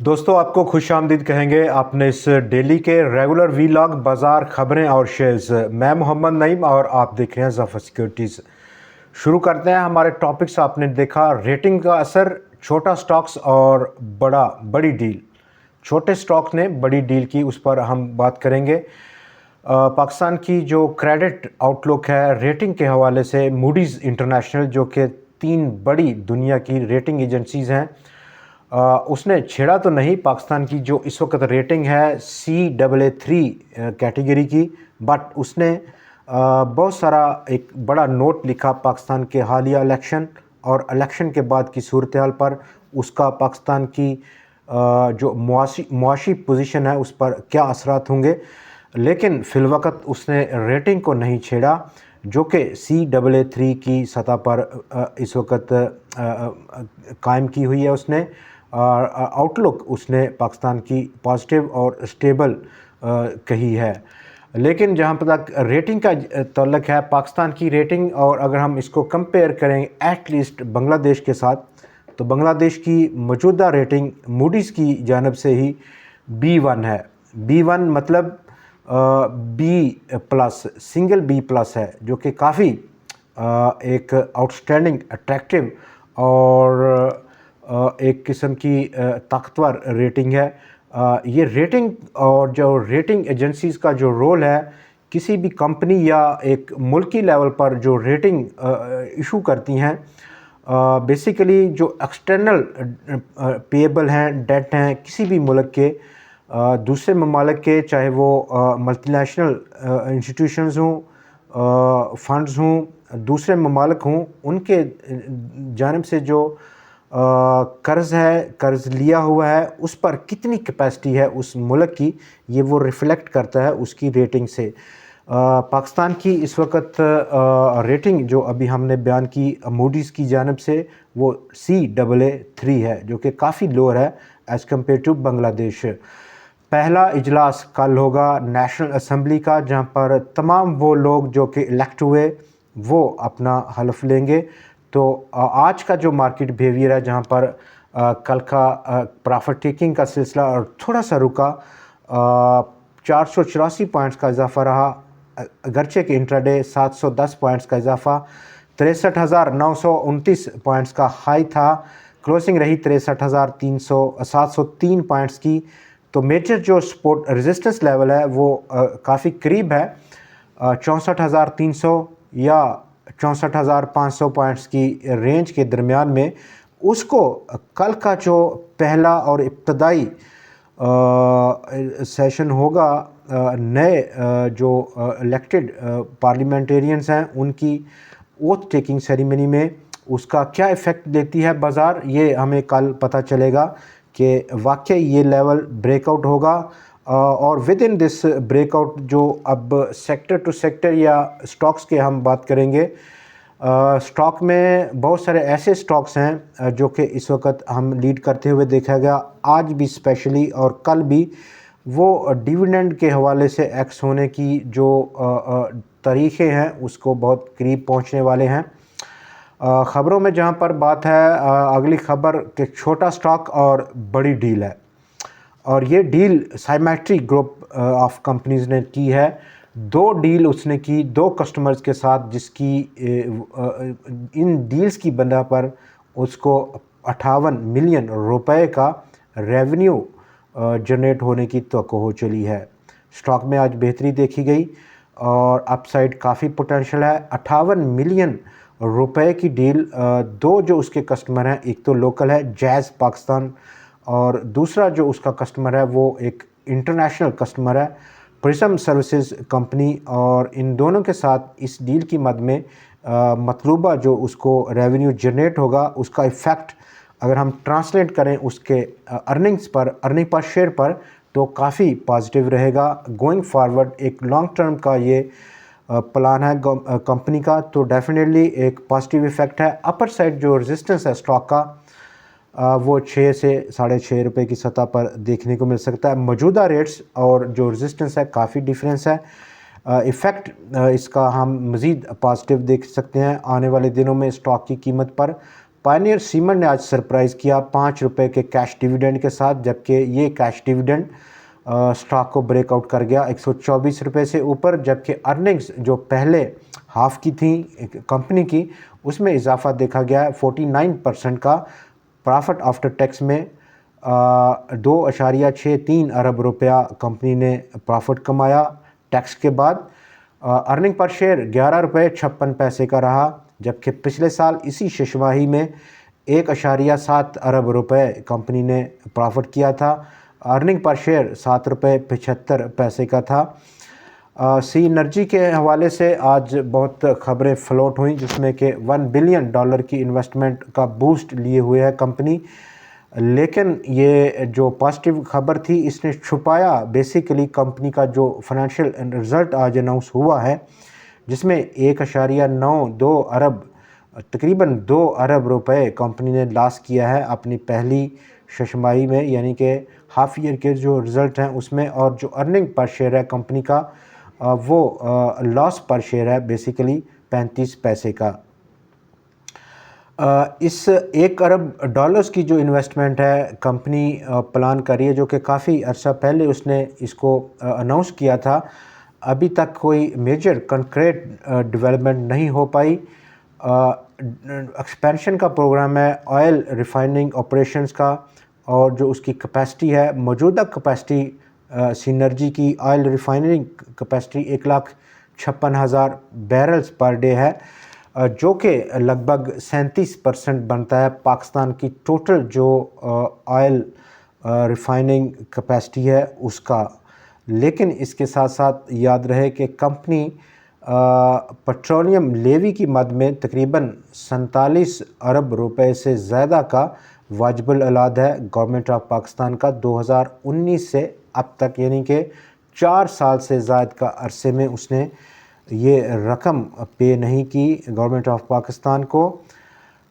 دوستو آپ کو خوش آمدید کہیں گے اپنے اس ڈیلی کے ریگولر ویلاگ بازار خبریں اور شیئرز. میں محمد نعیم اور آپ دیکھ رہے ہیں ظفر سیکیورٹیز. شروع کرتے ہیں ہمارے ٹاپکس. آپ نے دیکھا ریٹنگ کا اثر چھوٹا سٹاکس اور بڑی ڈیل. چھوٹے سٹاک نے بڑی ڈیل کی، اس پر ہم بات کریں گے. پاکستان کی جو کریڈٹ آؤٹ لک ہے ریٹنگ کے حوالے سے، موڈیز انٹرنیشنل جو کہ 3 بڑی دنیا کی ریٹنگ ایجنسیز ہیں، اس نے چھیڑا تو نہیں پاکستان کی جو اس وقت ریٹنگ ہے CAA3 کیٹیگری کی، بٹ اس نے بہت سارا ایک بڑا نوٹ لکھا پاکستان کے حالیہ الیکشن اور الیکشن کے بعد کی صورتحال پر. اس کا پاکستان کی جو معاشی پوزیشن ہے اس پر کیا اثرات ہوں گے. لیکن فی الوقت اس نے ریٹنگ کو نہیں چھیڑا جو کہ CAA3 کی سطح پر اس وقت قائم کی ہوئی ہے. اس نے آؤٹ لک اس نے پاکستان کی پازیٹیو اور اسٹیبل کہی ہے. لیکن جہاں تک ریٹنگ کا تعلق ہے، پاکستان کی ریٹنگ، اور اگر ہم اس کو کمپیئر کریں ایٹ لیسٹ بنگلہ دیش کے ساتھ، تو بنگلہ دیش کی موجودہ ریٹنگ موڈیز کی جانب سے ہی B1 ہے. B1 مطلب B+، سنگل B+ ہے، جو کہ کافی ایک آؤٹسٹینڈنگ، اٹریکٹیو اور ایک قسم کی طاقتور ریٹنگ ہے. یہ ریٹنگ اور جو ریٹنگ ایجنسیز کا جو رول ہے، کسی بھی کمپنی یا ایک ملکی لیول پر جو ریٹنگ ایشو کرتی ہیں، بیسیکلی جو ایکسٹرنل پیبل ہیں، ڈیٹ ہیں کسی بھی ملک کے، دوسرے ممالک کے، چاہے وہ ملٹی نیشنل انسٹیٹیوشنز ہوں، فنڈز ہوں، دوسرے ممالک ہوں، ان کے جانب سے جو قرض ہے، قرض لیا ہوا ہے، اس پر کتنی کیپیسٹی ہے اس ملک کی، یہ وہ ریفلیکٹ کرتا ہے اس کی ریٹنگ سے. پاکستان کی اس وقت ریٹنگ جو ابھی ہم نے بیان کی موڈیز کی جانب سے، وہ CAA3 ہے، جو کہ کافی لوور ہے ایز کمپیئر ٹو بنگلہ دیش. پہلا اجلاس کل ہوگا نیشنل اسمبلی کا، جہاں پر تمام وہ لوگ جو کہ الیکٹ ہوئے وہ اپنا حلف لیں گے. تو آج کا جو مارکیٹ بیہیویئر ہے، جہاں پر کل کا پرافٹ ٹیکنگ کا سلسلہ اور تھوڑا سا رکا، 484 پوائنٹس کا اضافہ رہا، اگرچہ کہ انٹراڈے 710 پوائنٹس کا اضافہ، 63,929 پوائنٹس کا ہائی تھا، کلوزنگ رہی 703 پوائنٹس کی. تو میجر جو سپورٹ ریزسٹنس لیول ہے وہ کافی قریب ہے، 64,300 یا 64,500 پوائنٹس کی رینج کے درمیان میں. اس کو کل کا جو پہلا اور ابتدائی سیشن ہوگا نئے جو الیکٹڈ پارلیمنٹیرینز ہیں ان کی اوتھ ٹیکنگ سیریمنی میں، اس کا کیا ایفیکٹ دیتی ہے بازار، یہ ہمیں کل پتہ چلے گا کہ واقعی یہ لیول بریک آؤٹ ہوگا. اور with in this break out جو اب سیکٹر ٹو سیکٹر یا سٹاکس کے ہم بات کریں گے، سٹاک میں بہت سارے ایسے سٹاکس ہیں جو کہ اس وقت ہم لیڈ کرتے ہوئے دیکھا گیا، آج بھی اسپیشلی اور کل بھی. وہ ڈیویڈنڈ کے حوالے سے ایکس ہونے کی جو طریقے ہیں اس کو بہت قریب پہنچنے والے ہیں. خبروں میں جہاں پر بات ہے، اگلی خبر کہ چھوٹا سٹاک اور بڑی ڈیل ہے، اور یہ ڈیل سائمیٹری گروپ آف کمپنیز نے کی ہے. 2 ڈیل اس نے کی 2 کسٹمرز کے ساتھ، جس کی ان ڈیلز کی بنا پر اس کو 58 ملین روپے کا ریونیو جنریٹ ہونے کی توقع ہو چلی ہے. سٹاک میں آج بہتری دیکھی گئی اور اپ سائڈ کافی پوٹینشل ہے. 58 ملین روپے کی ڈیل، 2 جو اس کے کسٹمر ہیں، ایک تو لوکل ہے جیز پاکستان، اور دوسرا جو اس کا کسٹمر ہے وہ ایک انٹرنیشنل کسٹمر ہے پرزم سروسز کمپنی. اور ان دونوں کے ساتھ اس ڈیل کی مد میں مطلوبہ جو اس کو ریونیو جنریٹ ہوگا، اس کا ایفیکٹ اگر ہم ٹرانسلیٹ کریں اس کے ارننگز پر، ارننگ پر شیئر پر، تو کافی پازیٹیو رہے گا گوئنگ فارورڈ. ایک لانگ ٹرم کا یہ پلان ہے کمپنی کا، تو ڈیفینیٹلی ایک پازیٹیو ایفیکٹ ہے. اپر سائڈ جو ریزسٹنس ہے سٹاک کا، وہ 6 سے 6.5 روپے کی سطح پر دیکھنے کو مل سکتا ہے. موجودہ ریٹس اور جو ریزسٹنس ہے کافی ڈیفرنس ہے. ایفیکٹ اس کا ہم مزید پازیٹیو دیکھ سکتے ہیں آنے والے دنوں میں سٹاک کی قیمت پر. پائنیئر سیمنٹ نے آج سرپرائز کیا 5 روپے کے کیش ڈیویڈنڈ کے ساتھ، جبکہ یہ کیش ڈیویڈنڈ سٹاک کو بریک آؤٹ کر گیا 124 روپے سے اوپر، جبکہ ارننگز جو پہلے ہاف کی تھیں کمپنی کی اس میں اضافہ دیکھا گیا ہے 49% کا۔ پرافٹ آفٹر ٹیکس میں 2.63 ارب روپیہ کمپنی نے پرافٹ کمایا ٹیکس کے بعد۔ ارننگ پر شیئر 11 روپے 56 پیسے کا رہا، جبکہ پچھلے سال اسی ششماہی میں 1.7 ارب روپے کمپنی نے پرافٹ کیا تھا۔ ارننگ پر شیئر 7 روپے 75 پیسے کا تھا۔ سی انرجی کے حوالے سے آج بہت خبریں فلوٹ ہوئیں، جس میں کہ $1 بلین کی انویسٹمنٹ کا بوسٹ لیے ہوئے ہے کمپنی، لیکن یہ جو پازیٹیو خبر تھی اس نے چھپایا بیسیکلی کمپنی کا جو فائنینشیل رزلٹ آج اناؤنس ہوا ہے، جس میں 1.92 ارب تقریباً 2 ارب روپے کمپنی نے لاس کیا ہے اپنی پہلی ششماہی میں، یعنی کہ ہاف ایئر کے جو رزلٹ ہیں اس میں، اور جو ارننگ پر شیئر ہے کمپنی کا وہ لاس پر شیئر ہے بیسیکلی 35 پیسے کا۔ اس 1 ارب کی جو انویسٹمنٹ ہے کمپنی پلان کر رہی ہے، جو کہ کافی عرصہ پہلے اس نے اس کو اناؤنس کیا تھا، ابھی تک کوئی میجر کنکریٹ ڈیولپمنٹ نہیں ہو پائی۔ ایکسپینشن کا پروگرام ہے آئل ریفائننگ آپریشنز کا، اور جو اس کی کیپیسٹی ہے موجودہ کیپیسٹی سینرجی کی oil refining capacity 1,56,000 بیرلز per day ہے، جو کہ لگ بھگ 37% بنتا ہے پاکستان کی ٹوٹل جو آئل ریفائننگ کیپیسٹی ہے اس کا۔ لیکن اس کے ساتھ ساتھ یاد رہے کہ کمپنی پیٹرولیم لیوی کی مد میں تقریباً 47 ارب روپے سے زیادہ کا واجب الاعلاد ہے گورنمنٹ آف پاکستان کا 2019 سے اب تک، یعنی کہ 4 سال سے زائد کا عرصے میں اس نے یہ رقم پے نہیں کی گورنمنٹ آف پاکستان کو۔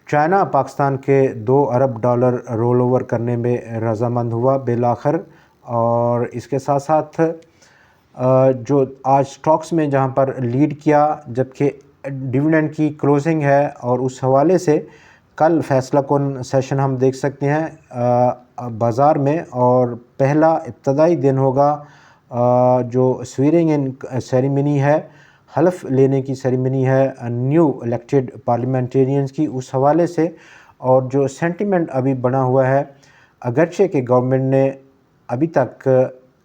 چائنا پاکستان کے 2 ارب ڈالر رول اوور کرنے میں رضامند ہوا بالآخر، اور اس کے ساتھ ساتھ جو آج سٹاکس میں جہاں پر لیڈ کیا، جبکہ ڈیویڈنڈ کی کلوزنگ ہے اور اس حوالے سے کل فیصلہ کن سیشن ہم دیکھ سکتے ہیں بازار میں، اور پہلا ابتدائی دن ہوگا جو سویرنگ ان سیریمنی ہے، حلف لینے کی سیریمنی ہے نیو الیکٹڈ پارلیمنٹیرینز کی، اس حوالے سے اور جو سینٹیمنٹ ابھی بنا ہوا ہے، اگرچہ کہ گورنمنٹ نے ابھی تک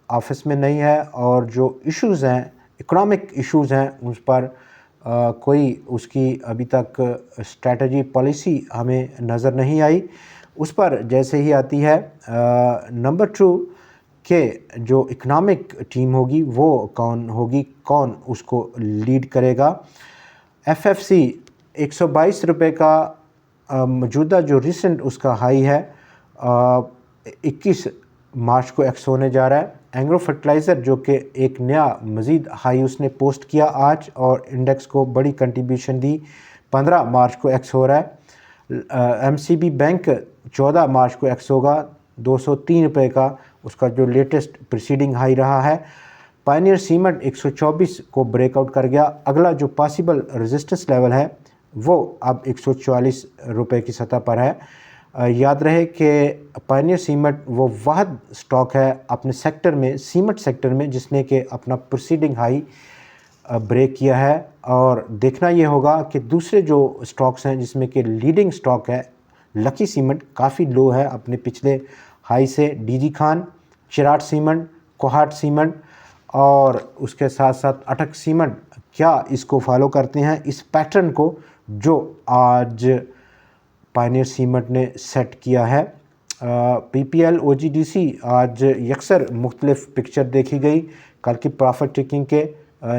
آفس میں نہیں ہے، اور جو ایشوز ہیں اکنامک ایشوز ہیں اس پر کوئی اس کی ابھی تک اسٹریٹجی پالیسی ہمیں نظر نہیں آئی، اس پر جیسے ہی آتی ہے نمبر 2 کہ جو اکنامک ٹیم ہوگی وہ کون ہوگی، کون اس کو لیڈ کرے گا۔ ایف ایف سی 122 روپے کا موجودہ جو ریسنٹ اس کا ہائی ہے 21 مارچ کو ایکس ہونے جا رہا ہے۔ اینگرو فرٹیلائزر جو کہ ایک نیا مزید ہائی اس نے پوسٹ کیا آج، اور انڈیکس کو بڑی کنٹریبیوشن دی، 15 مارچ کو ایکس ہو رہا ہے۔ ایم سی بی بینک 14 مارچ کو ایکس ہوگا 203 روپے کا، اس کا جو لیٹسٹ پریسیڈنگ ہائی رہا ہے۔ پائنیئر سیمنٹ 124 کو بریک آؤٹ کر گیا، اگلا جو پاسبل ریزسٹنس لیول ہے وہ اب 144 روپے کی سطح پر ہے۔ یاد رہے کہ پائنیئر سیمنٹ وہ واحد سٹاک ہے اپنے سیکٹر میں، سیمنٹ سیکٹر میں، جس نے کہ اپنا پریسیڈنگ ہائی بریک کیا ہے، اور دیکھنا یہ ہوگا کہ دوسرے جو سٹاکس ہیں جس میں کہ لیڈنگ سٹاک ہے لکی سیمنٹ کافی لو ہے اپنے پچھلے ہائی سے، D G Khan, Cherat cement, Kohat cement, اور اس کے ساتھ ساتھ اٹک سیمنٹ کیا اس کو فالو کرتے ہیں، اس پیٹرن کو جو آج پائنیئر سیمنٹ نے سیٹ کیا ہے۔ پی P L O G D C آج یکسر مختلف پکچر دیکھی گئی کل کی پرافٹ ٹیکنگ کے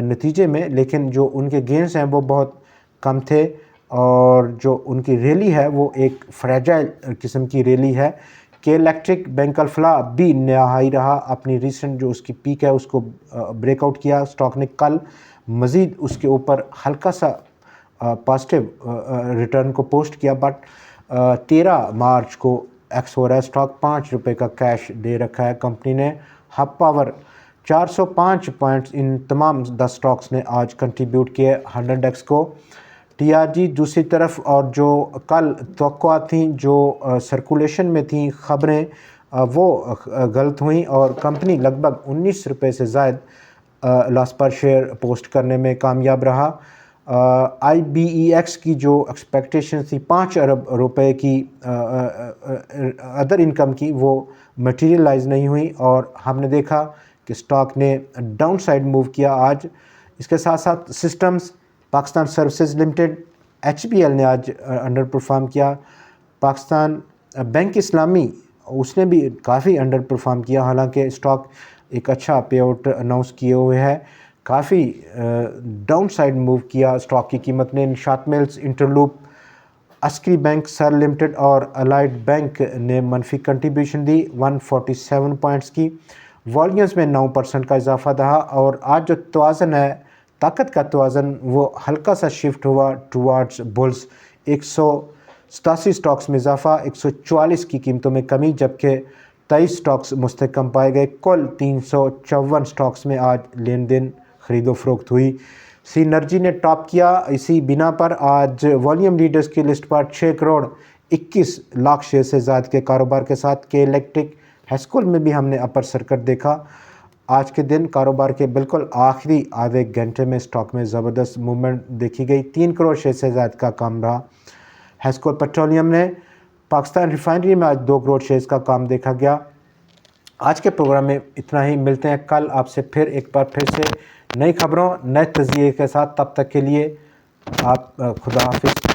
نتیجے میں، لیکن جو ان کے گینز ہیں وہ بہت کم تھے، اور جو ان کی ریلی ہے وہ ایک فریجائل قسم کی ریلی ہے۔ کہ الیکٹرک بینک الفلاح بھی نیا ہائی رہا، اپنی ریسنٹ جو اس کی پیک ہے اس کو بریک آؤٹ کیا، سٹاک نے کل مزید اس کے اوپر ہلکا سا پازیٹیو ریٹرن کو پوسٹ کیا، بٹ 13 مارچ کو ایکس ہو رہا ہے، سٹاک 5 روپے کا کیش دے رکھا ہے کمپنی نے۔ ہب پاور 405 پوائنٹس ان تمام 10 سٹاکس نے آج کنٹریبیوٹ کیے 100 ایکس کو۔ TRG دوسری طرف اور جو کل توقعات تھیں جو سرکولیشن میں تھیں خبریں وہ غلط ہوئیں اور کمپنی لگ بھگ 19 روپے سے زائد لاس پر شیئر پوسٹ کرنے میں کامیاب رہا۔ IBEX کی جو ایکسپیکٹیشن تھی 5 ارب روپے کی ادر انکم کی وہ مٹیریلائز نہیں ہوئی اور ہم نے دیکھا کہ سٹاک نے ڈاؤن سائیڈ موو کیا آج۔ اس کے ساتھ ساتھ systems, Pakistan services limited, HPL نے آج انڈر پرفارم کیا۔ پاکستان بینک اسلامی اس نے بھی کافی انڈر پرفارم کیا، حالانکہ سٹاک ایک اچھا پے آؤٹ اناؤنس کیے ہوئے ہے، کافی ڈاؤن سائیڈ موو کیا سٹاک کی قیمت نے۔ نشاط ملز، انٹرلوپ، عسکری بینک سر لمیٹڈ اور الائڈ بینک نے منفی کنٹریبیوشن دی 147 پوائنٹس کی۔ والیومز میں 9% کا اضافہ رہا اور آج جو توازن ہے، طاقت کا توازن، وہ ہلکا سا شفٹ ہوا ٹوارڈز بلز۔ 187 سٹاکس میں اضافہ، 144 کی قیمتوں میں کمی، جبکہ 23 سٹاکس مستحکم پائے گئے۔ کل 354 سٹاکس میں آج لین دین خرید و فروخت ہوئی۔ سینرجی نے ٹاپ کیا، اسی بنا پر آج والیوم لیڈرز کی لسٹ پر 6 کروڑ 21 لاکھ شیئر سے زائد کے کاروبار کے ساتھ۔ کے الیکٹرک، ہیسکول میں بھی ہم نے اپر سرکٹ دیکھا۔ آج کے دن کاروبار کے بالکل آخری آدھے گھنٹے میں سٹاک میں زبردست موومنٹ دیکھی گئی، 3 کروڑ شیئر سے زائد کا کام رہا۔ ہیسکول پیٹرولیم نے پاکستان ریفائنری میں آج 2 کروڑ شیئرز کا کام دیکھا گیا۔ آج کے پروگرام میں اتنا ہی، ملتے ہیں کل آپ سے ایک بار پھر سے نئی خبروں، نئے تجزیے کے ساتھ۔ تب تک کے لیے آپ خدا حافظ۔